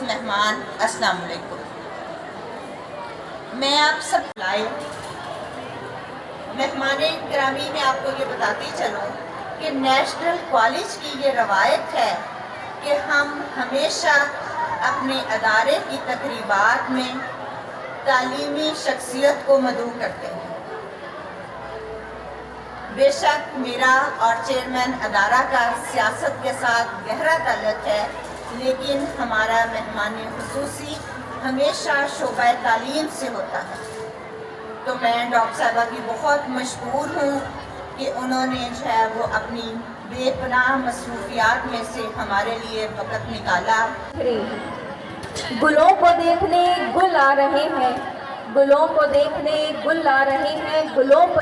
मेहमान अस्सलाम वालेकुम। मैं आप सब लाइव मेहमान ग्रामी में आपको ये बताती चलूँ कि नेशनल कॉलेज की ये रवायत है कि हम हमेशा अपने अदारे की तकरीबात में तालीमी शख्सियत को मदऊ करते हैं। बेशक मेरा और चेयरमैन अदारा का सियासत के साथ गहरा ताल्लुक़ है, लेकिन हमारा मेहमान खुसूसी हमेशा शोबा तालीम से होता है। तो मैं डॉक्टर साहबा की बहुत मशहूर हूँ कि उन्होंने जो है वो अपनी बेपनाह मसरूफियात में से हमारे लिए वक़्त निकाला। गुलों को देखने गुल आ रहे हैं, गुलों को देखने गुल आ रहे हैं, गुलों को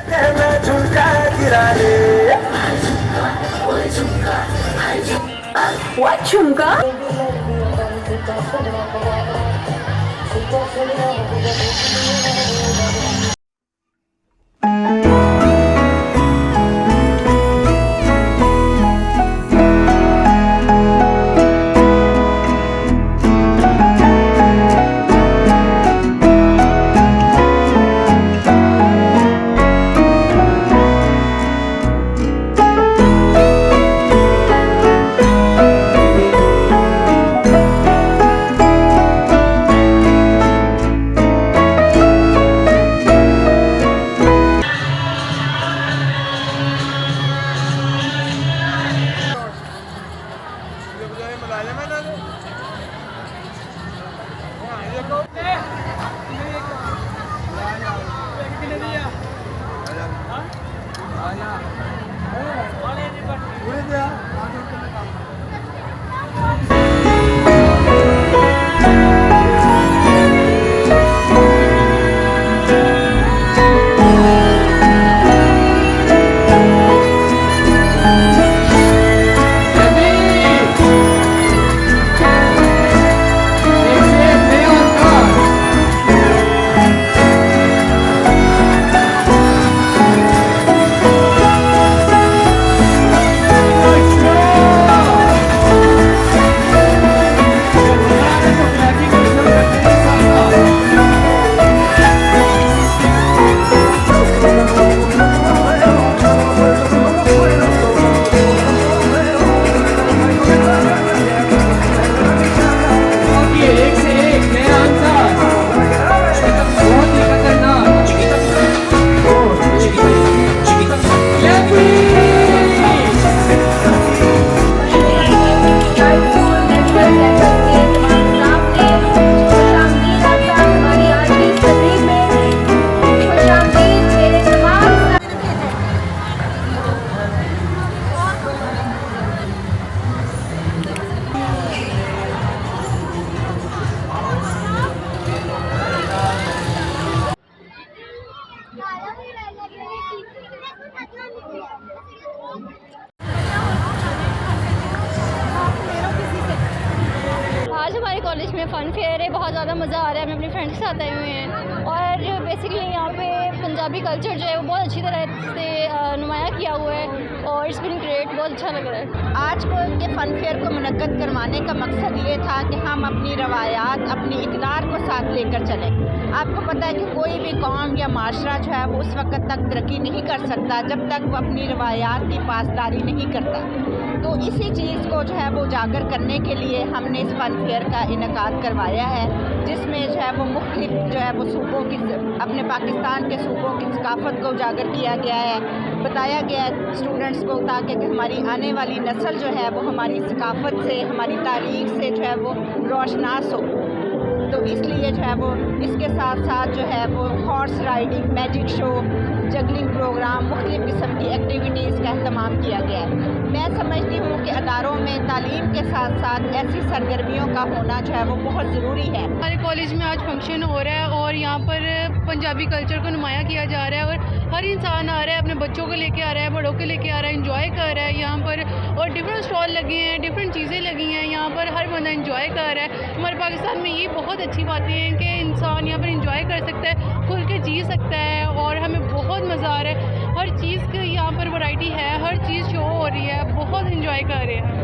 झुमका आज हमारे कॉलेज में फ़न फेयर है, बहुत ज़्यादा मज़ा आ रहा है। हम अपने फ्रेंड्स के साथ आए हुए हैं और बेसिकली यहाँ पे पंजाबी कल्चर जो है वो बहुत अच्छी तरह से नुमाया किया हुआ है और इट्स बीन ग्रेट, बहुत अच्छा लग रहा है। आज को के फ़न फेयर को मुनक्कद करवाने का मकसद ये था कि हम अपनी रवायात, अपनी इक़दार को साथ लेकर चलें। आपको पता है कि कोई भी कौम या माशरा जो है वो उस वक़्त तक तरक्की नहीं कर सकता जब तक वो अपनी रवायात की पासदारी नहीं करता। तो इसी चीज़ को जो है वो उजागर करने के लिए हमने इस फ़न फेयर का इनेकाद करवाया है, जिसमें जो है वो मुख्तलिफ जो है वो सूबों की, अपने पाकिस्तान के सूबों की सकाफ़त को उजागर किया गया है, बताया गया है स्टूडेंट्स को, ताकि हमारी आने वाली नस्ल जो है वो हमारी सकाफ़त से, हमारी तारीख़ से जो है वो रोशनास हो। तो इसलिए जो है वो इसके साथ साथ जो है वो horse riding, magic show, juggling programme, मुख्तलिफ़ किस्म की एक्टिविटीज़ का अहतमाम किया गया है। मैं समझती हूँ कि अदारों में तालीम के साथ साथ ऐसी सरगर्मियों का होना जो है वो बहुत ज़रूरी है। हमारे कॉलेज में आज फंक्शन हो रहा है और यहाँ पर पंजाबी कल्चर को नुमाया किया जा रहा है और हर इंसान आ रहा है, अपने बच्चों को लेके आ रहा है, बड़ों को लेके आ रहा है, इंजॉय कर रहा है यहाँ पर। और डिफरेंट स्टॉल लगे हैं, डिफरेंट चीज़ें लगी हैं यहाँ पर, हर बंदा इंजॉय कर रहा है। हमारे पाकिस्तान में ये बहुत अच्छी बातें हैं कि इंसान यहाँ पर इंजॉय कर सकता है, खुल के जी सकता है और हमें बहुत मज़ा आ रहा है। हर चीज़ की यहाँ पर वैरायटी है, हर चीज़ शो हो रही है, बहुत इंजॉय कर रहे हैं।